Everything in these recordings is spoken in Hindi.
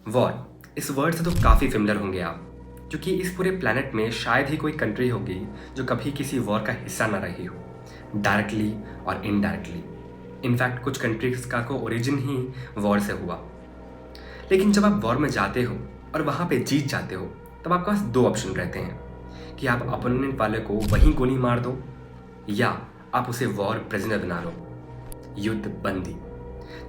वॉर, इस वर्ड से तो काफ़ी फेमिलियर होंगे आप, क्योंकि इस पूरे प्लैनेट में शायद ही कोई कंट्री होगी जो कभी किसी वॉर का हिस्सा ना रही हो, डायरेक्टली और इनडायरेक्टली। इनफैक्ट कुछ कंट्रीज का को ओरिजिन ही वॉर से हुआ। लेकिन जब आप वॉर में जाते हो और वहाँ पे जीत जाते हो, तब आपके पास दो ऑप्शन रहते हैं कि आप अपोनेंट वाले को वहीं गोली मार दो या आप उसे वॉर प्रिजनर बना लो, युद्ध बंदी,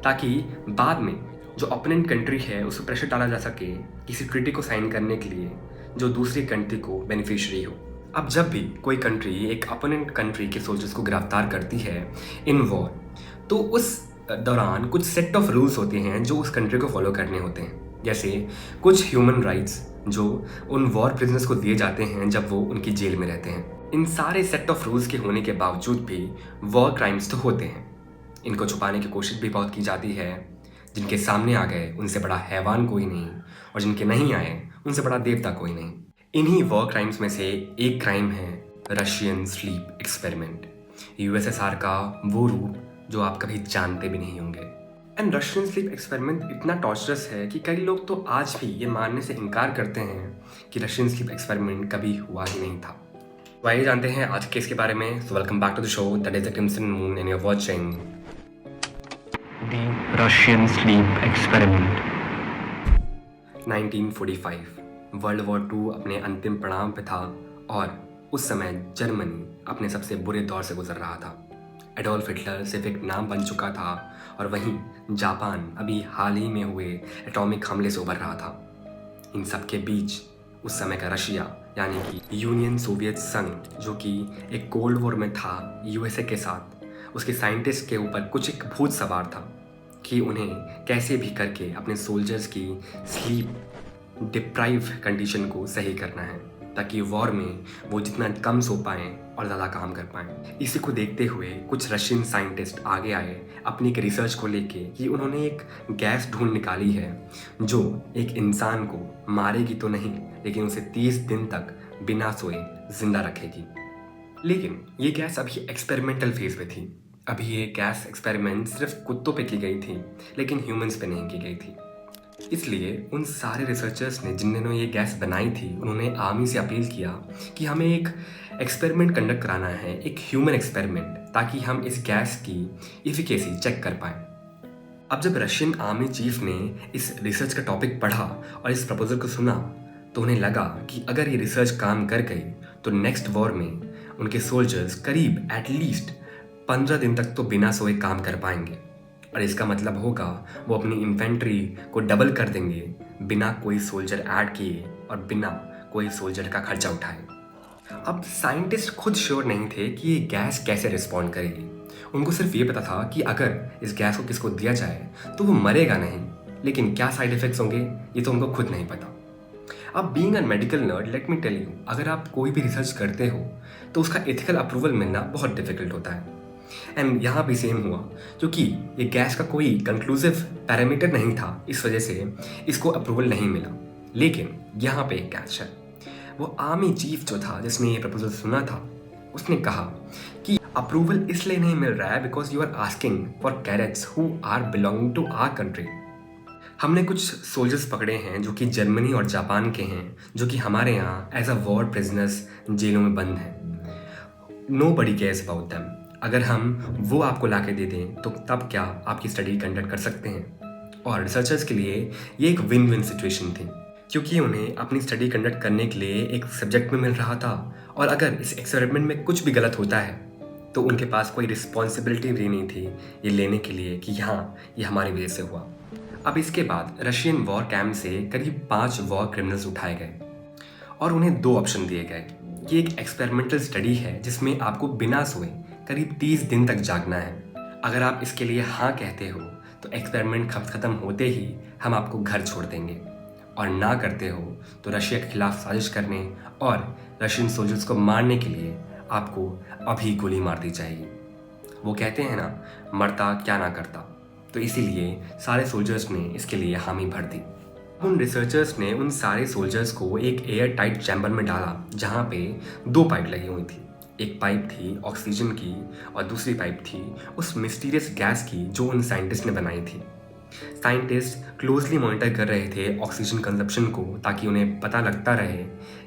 ताकि बाद में जो अपोनेंट कंट्री है उस पर प्रेशर डाला जा सके किसी ट्रीटी को साइन करने के लिए जो दूसरी कंट्री को बेनिफिशियरी हो। अब जब भी कोई कंट्री एक अपोनेंट कंट्री के सोल्जर्स को गिरफ्तार करती है इन वॉर, तो उस दौरान कुछ सेट ऑफ रूल्स होते हैं जो उस कंट्री को फॉलो करने होते हैं। जैसे कुछ ह्यूमन राइट्स जो उन वॉर प्रिजनर्स को दिए जाते हैं जब वो उनकी जेल में रहते हैं। इन सारे सेट ऑफ रूल्स के होने के बावजूद भी वॉर क्राइम्स तो होते हैं। इनको छुपाने की कोशिश भी बहुत की जाती है। जिनके सामने आ गए उनसे बड़ा हैवान कोई नहीं, और जिनके नहीं आए उनसे बड़ा देवता कोई नहीं। इन्हीं वॉर क्राइम्स में से एक क्राइम है रशियन स्लीप एक्सपेरिमेंट, यूएसएसआर का वो रूप जो आप कभी जानते भी नहीं होंगे। एंड रशियन स्लीप एक्सपेरिमेंट इतना टॉर्चरस है कि कई लोग तो आज भी ये मानने से इनकार करते हैं कि रशियन स्लीप एक्सपेरिमेंट कभी हुआ ही नहीं था। तो आइए जानते हैं आज के इसके बारे में। So welcome back to the show, that is the crimson moon and you are watching the Russian sleep experiment. 1945 world war 2 अपने अंतिम पड़ाव पे था और उस समय जर्मनी अपने सबसे बुरे दौर से गुजर रहा था। एडोल्फ हिटलर सिर्फ एक नाम बन चुका था और वहीं जापान अभी हाल ही में हुए एटॉमिक हमले से उभर रहा था। इन सब के बीच उस समय का रशिया यानी कि यूनियन सोवियत संघ, जो कि एक कोल्ड वॉर में था यूएसए के साथ, उसके साइंटिस्ट के ऊपर कुछ एक भूत सवार था कि उन्हें कैसे भी करके अपने सोल्जर्स की स्लीप डिप्राइव कंडीशन को सही करना है ताकि वॉर में वो जितना कम सो पाएँ और ज़्यादा काम कर पाएँ। इसी को देखते हुए कुछ रशियन साइंटिस्ट आगे आए अपनी एक रिसर्च को लेके कि उन्होंने एक गैस ढूंढ निकाली है जो एक इंसान को मारेगी तो नहीं, लेकिन उसे 30 दिन तक बिना सोए जिंदा रखेगी। लेकिन ये गैस अभी एक्सपेरिमेंटल फेज में थी। अभी ये गैस एक्सपेरिमेंट सिर्फ कुत्तों पे की गई थी, लेकिन ह्यूमंस पे नहीं की गई थी। इसलिए उन सारे रिसर्चर्स ने जिन्होंने ये गैस बनाई थी, उन्होंने आर्मी से अपील किया कि हमें एक एक्सपेरिमेंट कंडक्ट कराना है, एक ह्यूमन एक्सपेरिमेंट, ताकि हम इस गैस की इफिकेसी चेक कर पाएँ। अब जब रशियन आर्मी चीफ ने इस रिसर्च का टॉपिक पढ़ा और इस प्रपोजल को सुना, तो उन्हें लगा कि अगर ये रिसर्च काम कर गई तो नेक्स्ट वॉर में उनके सोल्जर्स करीब एटलीस्ट 15 दिन तक तो बिना सोए काम कर पाएंगे, और इसका मतलब होगा वो अपनी इन्फेंट्री को डबल कर देंगे बिना कोई सोल्जर ऐड किए और बिना कोई सोल्जर का खर्चा उठाए। अब साइंटिस्ट खुद श्योर नहीं थे कि ये गैस कैसे रिस्पॉन्ड करेगी। उनको सिर्फ ये पता था कि अगर इस गैस को किसको दिया जाए तो वो मरेगा नहीं, लेकिन क्या साइड इफेक्ट्स होंगे ये तो उनको खुद नहीं पता। अब being a medical nerd, let me tell you, अगर आप कोई भी रिसर्च करते हो तो उसका एथिकल अप्रूवल मिलना बहुत डिफिकल्ट होता है। एंड यहाँ भी सेम हुआ, क्योंकि ये गैस का कोई कंक्लूसिव पैरामीटर नहीं था, इस वजह से इसको अप्रूवल नहीं मिला। लेकिन यहाँ पे एक कैच है। वो आर्मी चीफ जो था जिसने ये प्रपोजल सुना था, उसने कहा कि अप्रूवल इसलिए नहीं मिल रहा है because you are asking for cadets who are belonging to our country. हमने कुछ सोल्जर्स पकड़े हैं जो कि जर्मनी और जापान के हैं, जो कि हमारे यहाँ एज अ वॉर प्रिजनर्स जेलों में बंद हैं। Nobody cares about them. अगर हम वो आपको ला के दे दें तो तब क्या आपकी स्टडी कंडक्ट कर सकते हैं। और रिसर्चर्स के लिए ये एक विन विन सिचुएशन थी, क्योंकि उन्हें अपनी स्टडी कंडक्ट करने के लिए एक सब्जेक्ट में मिल रहा था, और अगर इस एक्सपेरिमेंट में कुछ भी गलत होता है तो उनके पास कोई रिस्पॉन्सिबिलिटी भी नहीं थी ये लेने के लिए कि हाँ ये हमारी वजह से हुआ। अब इसके बाद रशियन वॉर कैंप से करीब 5 वॉर क्रिमिनल्स उठाए गए और उन्हें 2 ऑप्शन दिए गए कि एक एक्सपेरिमेंटल स्टडी है जिसमें आपको बिना सोए करीब 30 दिन तक जागना है। अगर आप इसके लिए हाँ कहते हो तो एक्सपेरिमेंट ख़त्म होते ही हम आपको घर छोड़ देंगे, और ना करते हो तो रशिया के खिलाफ साजिश करने और रशियन सोल्जर्स को मारने के लिए आपको अभी गोली मार दी जाएगी। वो कहते हैं ना, मरता क्या ना करता। तो इसीलिए सारे सोल्जर्स ने इसके लिए हामी भर दी। उन रिसर्चर्स ने उन सारे सोल्जर्स को एक एयर टाइट चैम्बर में डाला जहाँ पे 2 पाइप लगी हुई थी। एक पाइप थी ऑक्सीजन की और दूसरी पाइप थी उस मिस्टीरियस गैस की जो उन साइंटिस्ट ने बनाई थी। साइंटिस्ट क्लोजली मॉनिटर कर रहे थे ऑक्सीजन कंजप्शन को, ताकि उन्हें पता लगता रहे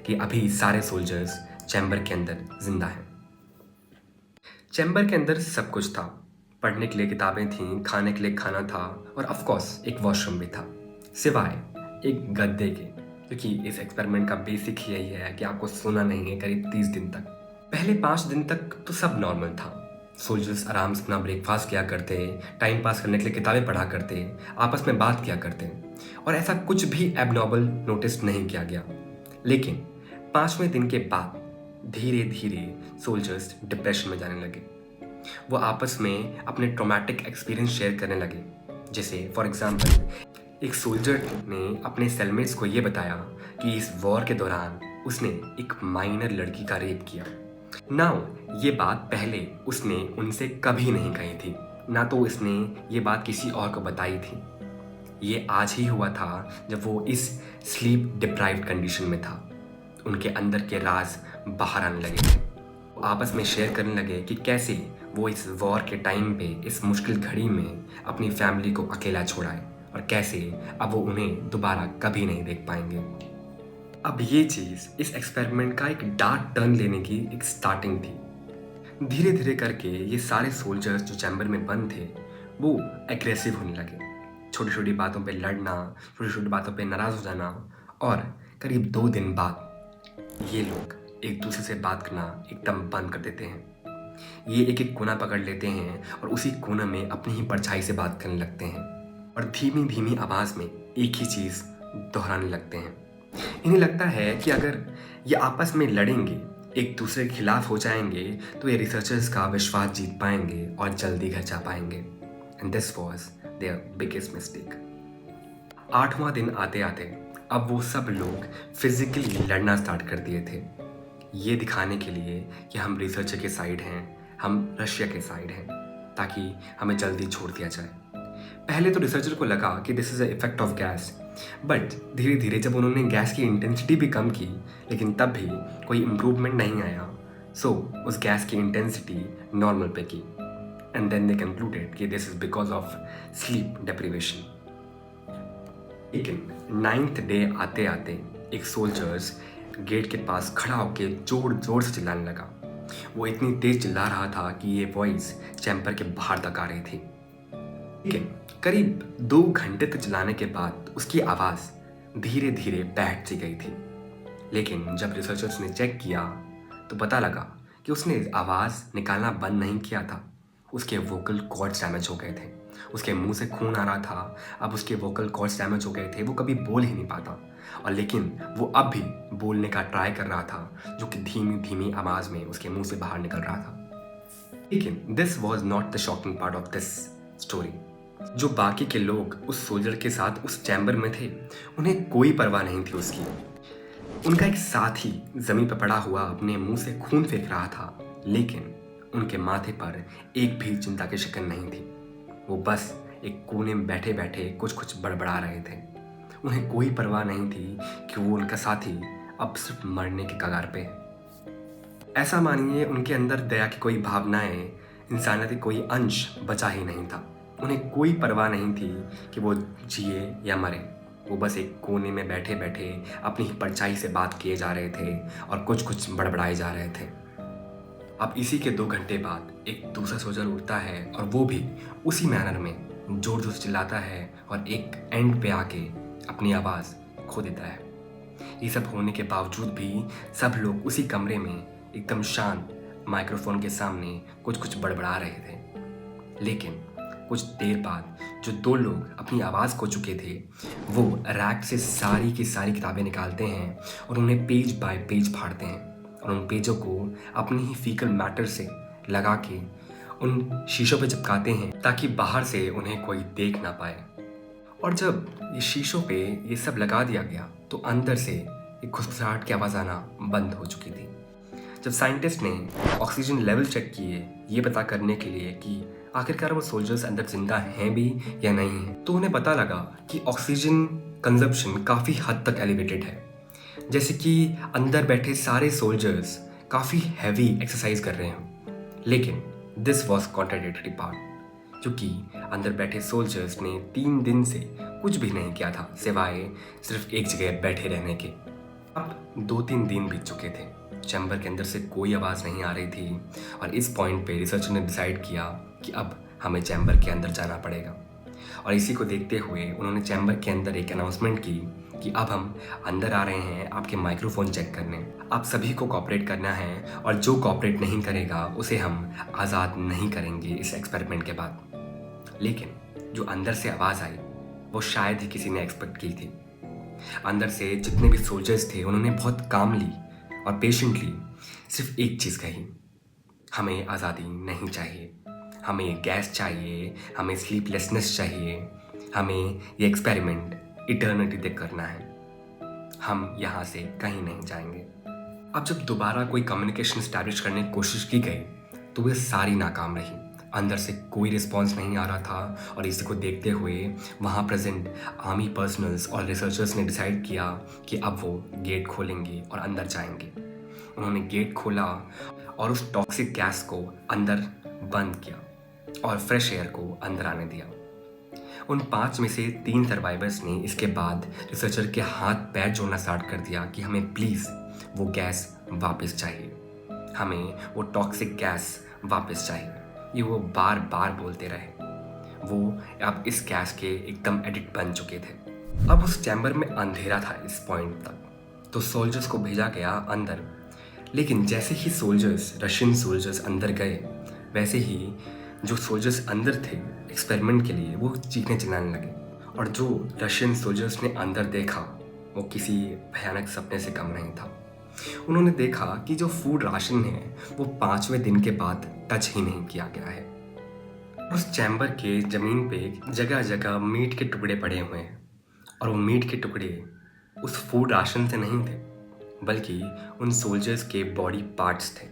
कि अभी सारे सोल्जर्स चैम्बर के अंदर जिंदा हैं। चैम्बर के अंदर सब कुछ था। पढ़ने के लिए किताबें थीं, खाने के लिए खाना था और ऑफ कोर्स एक वॉशरूम भी था, सिवाय एक गद्दे के, क्योंकि इस एक्सपेरिमेंट का बेसिक ही यही है कि आपको सोना नहीं है करीब 30 दिन तक। पहले 5 दिन तक तो सब नॉर्मल था। सोल्जर्स आराम से अपना ब्रेकफास्ट किया करते, टाइम पास करने के लिए किताबें पढ़ा करते, आपस में बात किया करते और ऐसा कुछ भी एबनॉर्मल नोटिस नहीं किया गया। लेकिन 5वें दिन के बाद धीरे धीरे सोल्जर्स डिप्रेशन में जाने लगे। वो आपस में अपने ट्रॉमेटिक एक्सपीरियंस शेयर करने लगे। जैसे फॉर एग्जांपल एक सोल्जर ने अपने सेलमेट्स को ये बताया कि इस वॉर के दौरान उसने एक माइनर लड़की का रेप किया। नाउ ये बात पहले उसने उनसे कभी नहीं कही थी, ना तो इसने ये बात किसी और को बताई थी। ये आज ही हुआ था जब वो इस स्लीप डिप्राइव्ड कंडीशन में था। उनके अंदर के राज बाहर आने लगे थे। वो आपस में शेयर करने लगे कि कैसे वो इस वॉर के टाइम पे इस मुश्किल घड़ी में अपनी फैमिली को अकेला छोड़ाए और कैसे अब वो उन्हें दोबारा कभी नहीं देख पाएंगे। अब ये चीज़ इस एक्सपेरिमेंट का एक डार्क टर्न लेने की एक स्टार्टिंग थी। धीरे धीरे करके ये सारे सोल्जर्स जो चैम्बर में बंद थे वो एग्रेसिव होने लगे। छोटी छोटी बातों पे लड़ना, छोटी छोटी बातों पे नाराज़ हो जाना और करीब 2 दिन बाद ये लोग एक दूसरे से बात करना एकदम बंद कर देते हैं। ये एक एक कोना पकड़ लेते हैं और उसी कोना में अपनी ही परछाई से बात करने लगते हैं और धीमी धीमी आवाज़ में एक ही चीज़ दोहराने लगते हैं। इन्हें लगता है कि अगर ये आपस में लड़ेंगे, एक दूसरे के खिलाफ हो जाएंगे, तो ये रिसर्चर्स का विश्वास जीत पाएंगे और जल्दी घर जा पाएंगे। And this was their biggest mistake. 8वां दिन आते आते अब वो सब लोग फिजिकली लड़ना स्टार्ट कर दिए थे, ये दिखाने के लिए कि हम रिसर्चर के साइड हैं, हम रशिया के साइड हैं, ताकि हमें जल्दी छोड़ दिया जाए। पहले तो रिसर्चर को लगा कि this is a effect of gas, but धीरे धीरे जब उन्होंने गैस की इंटेंसिटी भी कम की, लेकिन तब भी कोई इम्प्रूवमेंट नहीं आया, सो उस गैस की इंटेंसिटी नॉर्मल पे की। एंड देन दे कंक्लूडेड कि this is because of sleep deprivation. लेकिन 9th डे आते आते एक सोल्जर्स गेट के पास खड़ा होकर जोर जोर से चिल्लाने लगा। वो इतनी तेज चिल्ला रहा था कि ये वॉइस चैम्बर के बाहर तक आ रही थी। लेकिन करीब 2 घंटे तक चिल्लाने के बाद उसकी आवाज़ धीरे धीरे बैठ सी गई थी। लेकिन जब रिसर्चर्स ने चेक किया तो पता लगा कि उसने आवाज़ निकालना बंद नहीं किया था, उसके वोकल कॉर्ड्स डैमेज हो गए थे, उसके मुंह से खून आ रहा था। अब उसके वोकल कॉर्ड्स डैमेज हो गए थे, वो कभी बोल ही नहीं पाता। और लेकिन वो अब भी बोलने का ट्राई कर रहा था, जो कि धीमी धीमी आवाज़ में उसके मुंह से बाहर निकल रहा था। लेकिन this was not the shocking part of this story. जो बाकी के लोग उस सोल्जर के साथ उस चैम्बर में थे, उन्हें कोई परवाह नहीं थी उसकी। उनका एक साथी जमीन पर पड़ा हुआ अपने मुंह से खून फेंक रहा था, लेकिन उनके माथे पर एक भी चिंता की शक्ल नहीं थी। वो बस एक कोने में बैठे बैठे कुछ कुछ बड़बड़ा रहे थे। उन्हें कोई परवाह नहीं थी कि वो उनका साथी अब सिर्फ मरने के कगार पे है। ऐसा मानिए उनके अंदर दया की कोई भावनाएं, इंसानियत की कोई अंश बचा ही नहीं था। उन्हें कोई परवाह नहीं थी कि वो जिए या मरे। वो बस एक कोने में बैठे बैठे अपनी ही परछाई से बात किए जा रहे थे और कुछ कुछ बड़बड़ाए जा रहे थे। अब इसी के 2 घंटे बाद एक दूसरा सोल्जर उठता है और वो भी उसी मैनर में जोर जोर से चिल्लाता है और एक एंड पे आके अपनी आवाज़ खो देता है। ये सब होने के बावजूद भी सब लोग उसी कमरे में एकदम शांत माइक्रोफोन के सामने कुछ कुछ बड़बड़ा रहे थे। लेकिन कुछ देर बाद जो 2 लोग अपनी आवाज़ खो चुके थे, वो रैक से सारी की सारी किताबें निकालते हैं और उन्हें पेज बाय पेज फाड़ते हैं और उन पेजों को अपनी ही फीकल मैटर से लगा के उन शीशों पे चिपकाते हैं, ताकि बाहर से उन्हें कोई देख ना पाए। और जब ये शीशों पे ये सब लगा दिया गया तो अंदर से एक खुसखुसाहट की आवाज़ आना बंद हो चुकी थी। जब साइंटिस्ट ने ऑक्सीजन लेवल चेक किए ये पता करने के लिए कि आखिरकार वो सोल्जर्स अंदर जिंदा हैं भी या नहीं हैं, तो उन्हें पता लगा कि ऑक्सीजन कंजप्शन काफ़ी हद तक एलिवेटेड है। जैसे कि अंदर बैठे सारे सोल्जर्स काफ़ी हैवी एक्सरसाइज कर रहे हों। लेकिन दिस वॉज कॉन्ट्राडिक्टरी पार्ट, क्योंकि अंदर बैठे सोल्जर्स ने 3 दिन से कुछ भी नहीं किया था सिवाय सिर्फ एक जगह बैठे रहने के। अब 2-3 दिन बीत चुके थे, चैम्बर के अंदर से कोई आवाज़ नहीं आ रही थी और इस पॉइंट पे रिसर्चर ने डिसाइड किया कि अब हमें चैम्बर के अंदर जाना पड़ेगा। और इसी को देखते हुए उन्होंने चैम्बर के अंदर एक अनाउंसमेंट की कि अब हम अंदर आ रहे हैं आपके माइक्रोफोन चेक करने। आप सभी को कोऑपरेट करना है और जो कोऑपरेट नहीं करेगा उसे हम आज़ाद नहीं करेंगे इस एक्सपेरिमेंट के बाद। लेकिन जो अंदर से आवाज़ आई वो शायद ही किसी ने एक्सपेक्ट की थी। अंदर से जितने भी सोल्जर्स थे उन्होंने बहुत कामली और पेशेंटली सिर्फ एक चीज़ कही, हमें आज़ादी नहीं चाहिए, हमें गैस चाहिए, हमें स्लीपलेसनेस चाहिए, हमें ये एक्सपेरिमेंट इटर्निटी तक करना है, हम यहाँ से कहीं नहीं जाएंगे। अब जब दोबारा कोई कम्युनिकेशन स्टैब्लिश करने की कोशिश की गई तो वे सारी नाकाम रही। अंदर से कोई रिस्पांस नहीं आ रहा था और इसी को देखते हुए वहाँ प्रेजेंट आर्मी पर्सनल्स और रिसर्चर्स ने डिसाइड किया कि अब वो गेट खोलेंगे और अंदर जाएंगे। उन्होंने गेट खोला और उस टॉक्सिक गैस को अंदर बंद किया और फ्रेश एयर को अंदर आने दिया। उन 5 में से 3 सर्वाइवर्स ने इसके बाद रिसर्चर के हाथ पैर जोड़ना स्टार्ट कर दिया कि हमें प्लीज़ वो गैस वापस चाहिए, हमें वो टॉक्सिक गैस वापस चाहिए। ये वो बार बार बोलते रहे। वो अब इस गैस के एकदम एडिक्ट बन चुके थे। अब उस चैम्बर में अंधेरा था इस पॉइंट तक, तो सोल्जर्स को भेजा गया अंदर। लेकिन जैसे ही रशियन सोल्जर्स अंदर गए वैसे ही जो सोल्जर्स अंदर थे एक्सपेरिमेंट के लिए वो चीखने चिल्लाने लगे। और जो रशियन सोल्जर्स ने अंदर देखा वो किसी भयानक सपने से कम नहीं था। उन्होंने देखा कि जो फूड राशन है वो 5वें दिन के बाद टच ही नहीं किया गया है। उस चैम्बर के ज़मीन पे जगह जगह मीट के टुकड़े पड़े हुए हैं और वो मीट के टुकड़े उस फूड राशन से नहीं थे बल्कि उन सोल्जर्स के बॉडी पार्ट्स थे।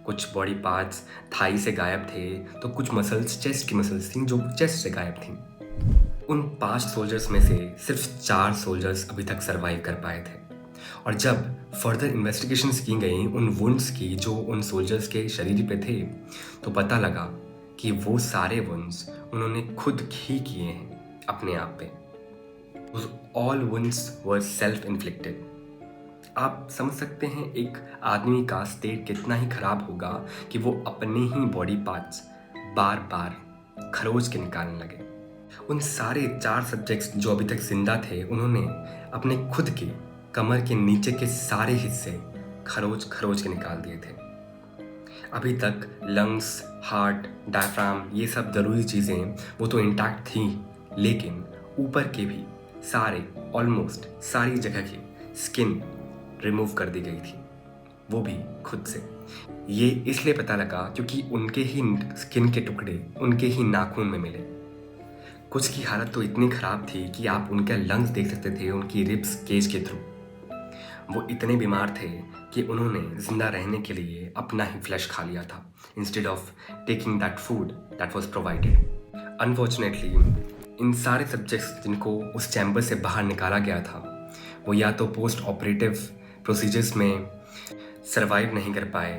कुछ बॉडी पार्ट्स थाई से गायब थे तो कुछ मसल्स चेस्ट की मसल्स थी जो चेस्ट से गायब थी। उन 5 सोल्जर्स में से सिर्फ 4 सोल्जर्स अभी तक सर्वाइव कर पाए थे। और जब फर्दर इन्वेस्टिगेशंस की गई उन वुंड्स की जो उन सोल्जर्स के शरीर पे थे तो पता लगा कि वो सारे वुंड्स उन्होंने खुद ही किए हैं अपने आप पे। ऑल वुंड्स वर सेल्फ इन्फ्लिक्टेड। आप समझ सकते हैं एक आदमी का स्टेट कितना ही खराब होगा कि वो अपने ही बॉडी पार्ट्स बार बार खरोच के निकालने लगे। उन सारे 4 सब्जेक्ट्स जो अभी तक जिंदा थे उन्होंने अपने खुद के कमर के नीचे के सारे हिस्से खरोच के निकाल दिए थे। अभी तक लंग्स, हार्ट, डायफ्राम ये सब ज़रूरी चीज़ें वो तो इंटैक्ट थी, लेकिन ऊपर के भी सारे ऑलमोस्ट सारी जगह की स्किन रिमूव कर दी गई थी, वो भी खुद से। ये इसलिए पता लगा क्योंकि उनके ही स्किन के टुकड़े उनके ही नाखून में मिले। कुछ की हालत तो इतनी ख़राब थी कि आप उनके लंग्स देख सकते थे उनकी रिब्स केज के थ्रू। वो इतने बीमार थे कि उन्होंने ज़िंदा रहने के लिए अपना ही फ्लैश खा लिया था instead of taking that food that was provided. Unfortunately in सारे सब्जेक्ट्स जिनको उस चैम्बर से बाहर निकाला गया था वो या तो पोस्ट ऑपरेटिव प्रोसीजर्स में सरवाइव नहीं कर पाए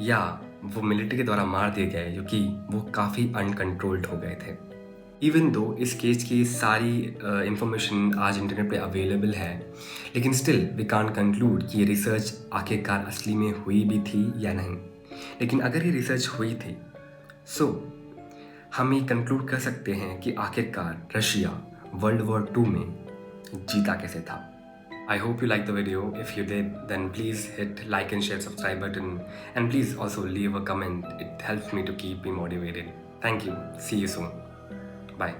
या वो मिलिट्री के द्वारा मार दिए गए क्योंकि वो काफ़ी अनकंट्रोल्ड हो गए थे। इवन दो इस केस की सारी इंफॉर्मेशन आज इंटरनेट पे अवेलेबल है, लेकिन स्टिल वी कांट कंक्लूड कि ये रिसर्च आखिरकार असली में हुई भी थी या नहीं। लेकिन अगर ये रिसर्च हुई थी सो हम ये कंक्लूड कर सकते हैं कि आखिरकार रशिया वर्ल्ड वॉर 2 में जीता कैसे था। I hope you liked the video. If you did, then please hit like and share subscribe button, and please also leave a comment. It helps me to keep me motivated. Thank you. See you soon. Bye.